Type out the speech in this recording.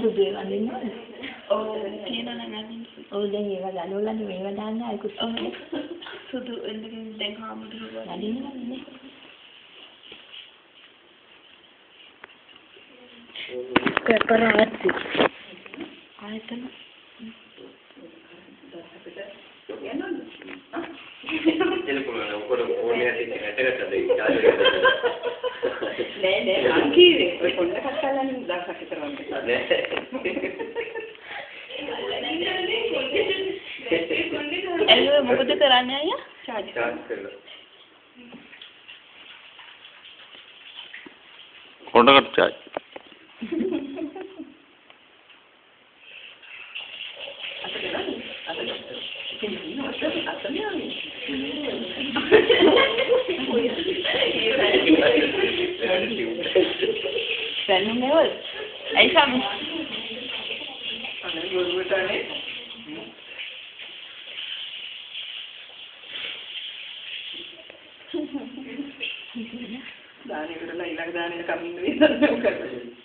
සුදු ඒවා දෙන්නේ. ඔව් කියනවා නම් අනිත්. ඔව් දැන් ඒවා ගලවලා මේවා දාන්න ආයිකුත්. සුදු එන්නකින් දැන් හාමුදුරුවෝ අදින්නවනේ. කරාති. ආයතන නෑ අංකීවේ ඔය පොඩ්ඩක් අස්සල්ලානේ 1000ක් විතර වගේ. එළුවේ මොකද කරන්නේ අයියා? චාර්ජ් කරලා. කොණ්ඩකට charge. Send me all. Ay, kami. අනේ ගොරුවටනේ. දානේ කරලා ඊළඟ දානේ කමින් වෙනවා කරන්නේ.